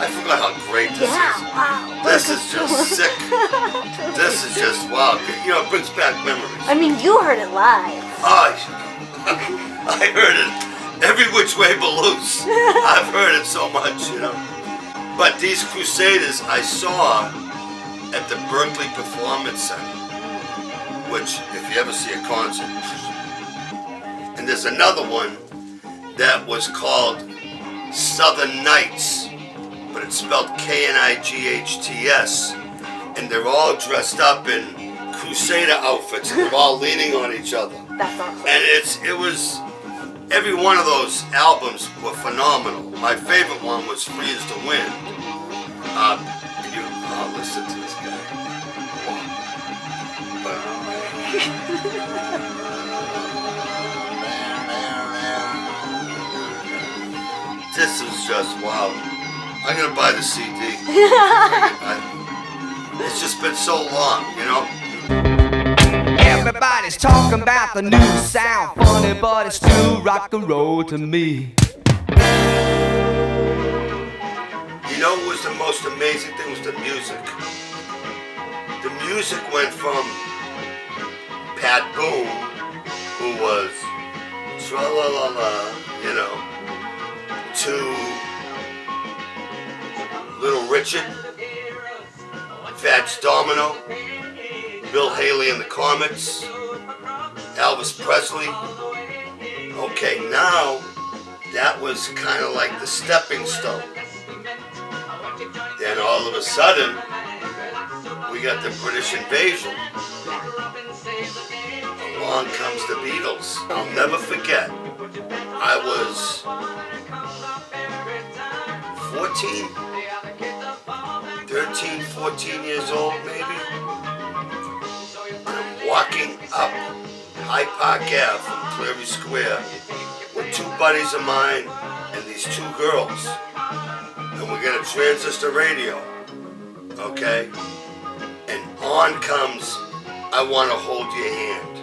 I forgot how great this is. Wow. This is just sick. This is just, wow. You know, it brings back memories. I mean, you heard it live. I heard it every which way but loose. I've heard it so much, you know. But these Crusaders I saw at the Berkeley Performance Center, which, if you ever see a concert, and there's another one that was called Southern Nights, but it's spelled K-N-I-G-H-T-S, and they're all dressed up in Crusader outfits, and they're all leaning on each other. That's awesome. And it was, every one of those albums were phenomenal. My favorite one was Free as the Wind. Listen to this guy. This is just wow. I'm gonna buy the CD. It's just been so long, you know. Everybody's talking about the new sound, funny, but it's still rock and roll to me. You know what was the most amazing thing was the music. The music went from Pat Boone, who was tra-la-la-la, you know, to Little Richard, Fats Domino, Bill Haley and the Comets, Elvis Presley. Okay, now that was kind of like the stepping stone. Then all of a sudden, we got the British invasion. Along comes the Beatles. I'll never forget. I was 13, 14 years old maybe. And I'm walking up High Park Ave from Cleary Square with two buddies of mine and these two girls. And we got a transistor radio, okay? And on comes, I Want to Hold Your Hand.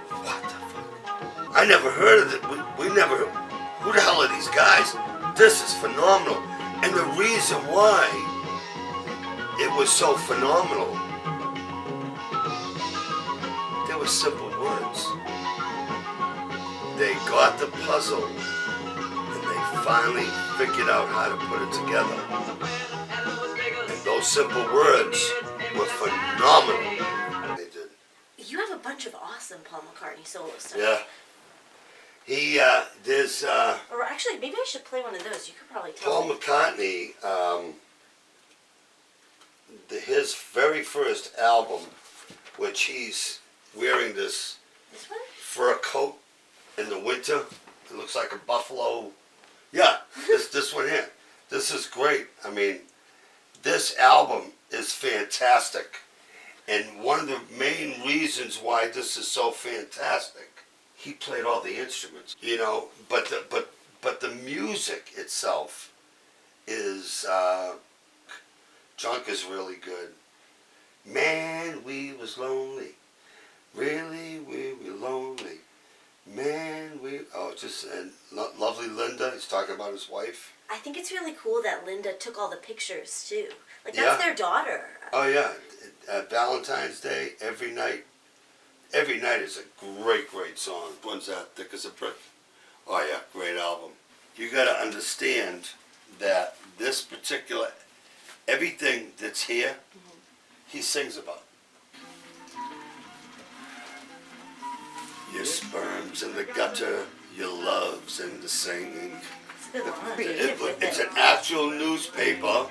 What the fuck? I never heard of it. We never, who the hell are these guys? This is phenomenal. And the reason why it was so phenomenal, there were simple words. They got the puzzle and they finally figured out how to put it together. And those simple words were phenomenal. They did. You have a bunch of awesome Paul McCartney solo stuff. Yeah. There's... Or actually, maybe I should play one of those. You could probably tell Paul me. McCartney, his very first album, which he's wearing this one? fur coat in the winter. It looks like a buffalo. Yeah, this one here. This is great. I mean, this album is fantastic. And one of the main reasons why this is so fantastic, he played all the instruments, you know, but the music itself is, Junk is really good. Man, we was lonely. Really, we were lonely. Man, and lovely Linda, he's talking about his wife. I think it's really cool that Linda took all the pictures, too. Like, that's their daughter. Oh, yeah. Valentine's Day, every night. Every Night is a great, great song. One's that Thick as a Brick. Oh, yeah, great album. You got to understand that this particular, everything that's here, he sings about. Your sperm's in the gutter, your love's in the singing. It's an actual newspaper.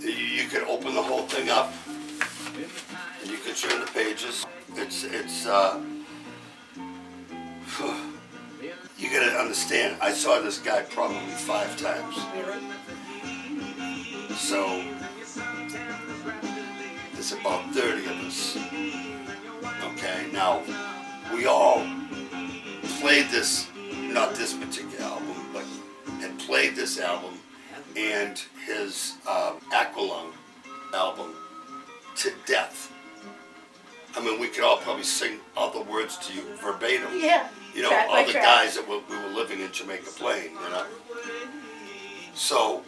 You can open the whole thing up, and you can turn the pages. You gotta understand, I saw this guy probably 5 times. Really? So, there's about 30 of us. Okay, now, we all played this, not this particular album, but had played this album and his Aqualung album to death. I mean, we could all probably sing all the words to you verbatim. Yeah. You know, track all the track. guys that we were living in Jamaica playing, you know. So,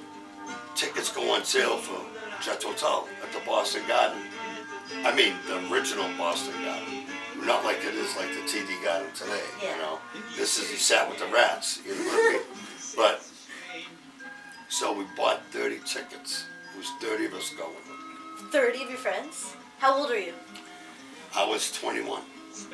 tickets go on sale for Jethro Tull at the Boston Garden. I mean, the original Boston Garden. Not like it is like the TD Garden today, Yeah. you know. This is, he sat with the rats, you know what I mean? But, so we bought 30 tickets. It was 30 of us going. 30 of your friends? How old are you? I was 21.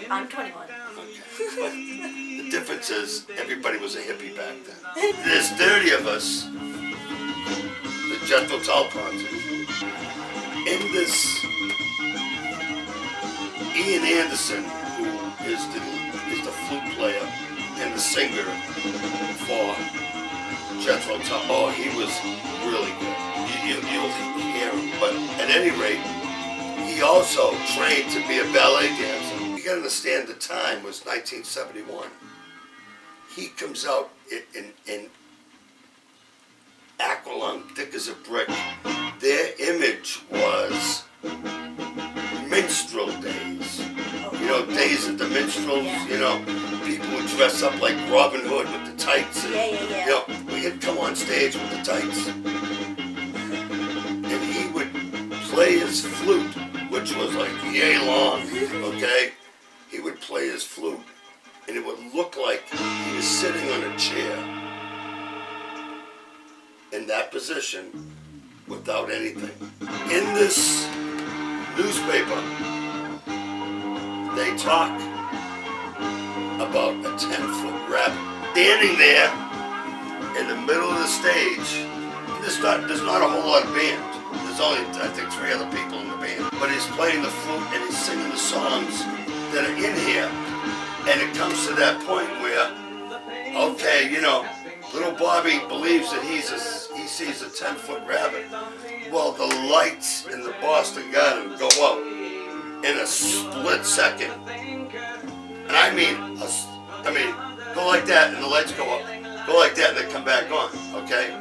I'm 21. Okay. But the difference is everybody was a hippie back then. There's 30 of us, the Jethro Tull concert. In this, Ian Anderson, who is the flute player and the singer for Jethro Tull. Oh, he was really good. You'll hear him. But at any rate, he also trained to be a ballet dancer. You gotta understand, the time was 1971. He comes out in aqualung, thick as a brick. Their image was minstrel days. You know, days of the minstrels, you know, people would dress up like Robin Hood with the tights. And, you know, he'd come on stage with the tights. And he would play his flute, which was like yay long, okay? He would play his flute, and it would look like he was sitting on a chair in that position without anything. In this newspaper, they talk about a 10-foot rabbit standing there in the middle of the stage. There's not a whole lot of band. There's only, I think, 3 other people in the band. But he's playing the flute and he's singing the songs that are in here. And it comes to that point where, okay, you know, little Bobby believes that he sees a 10-foot rabbit. Well, the lights in the Boston Garden go out in a split second. And I mean, go like that and the lights go up. Go like that and they come back on, okay?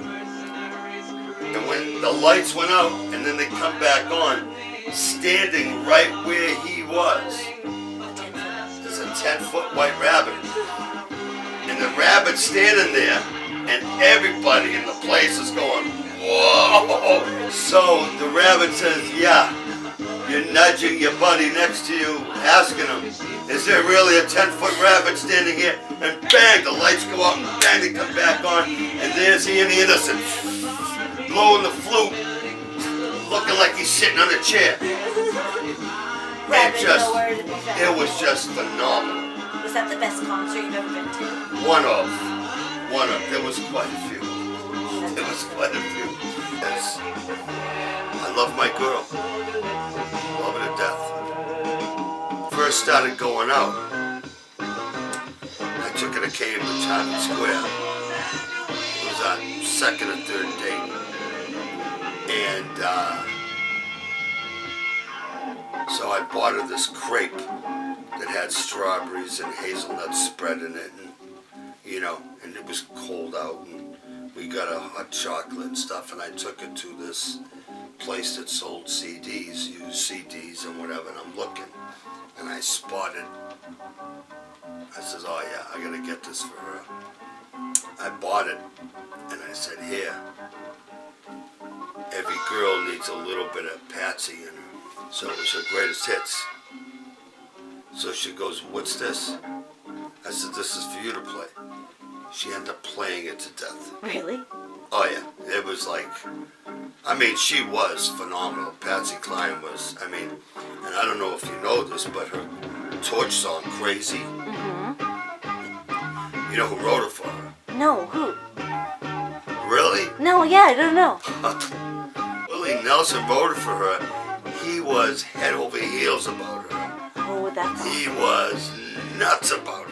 And when the lights went out and then they come back on, standing right where he was, is a 10-foot white rabbit. And the rabbit's standing there, and everybody in the place is going, whoa! So the rabbit says, yeah, you're nudging your buddy next to you, asking him, is there really a 10-foot rabbit standing here? And bang, the lights go out, and bang, they come back on, and there's Ian Anderson, blowing the flute, looking like he's sitting on a chair. It was just phenomenal. Was that the best concert you've ever been to? One of. There was quite a few. Yes. I love my girl. Love her to death. First started going out, I took her to Cambridge, Harvard Square. It was our second or third date. And so I bought her this crepe that had strawberries and hazelnut spread in it, and you know, and it was cold out, and we got a hot chocolate and stuff, and I took her to this place that sold CDs, used CDs and whatever, and I'm looking, and I spotted, I says, oh yeah, I gotta get this for her. I bought it, and I said, here, every girl needs a little bit of Patsy in her. So it was her greatest hits. So she goes, what's this? I said, this is for you to play. She ended up playing it to death. Really? Oh yeah, it was like, I mean, she was phenomenal. Patsy Cline was, I mean, and I don't know if you know this, but her torch song, Crazy, you know who wrote it for her? No, who? Really? No, yeah, I don't know. Willie Nelson wrote it for her. He was head over heels about her. Oh, that's He was nuts about her.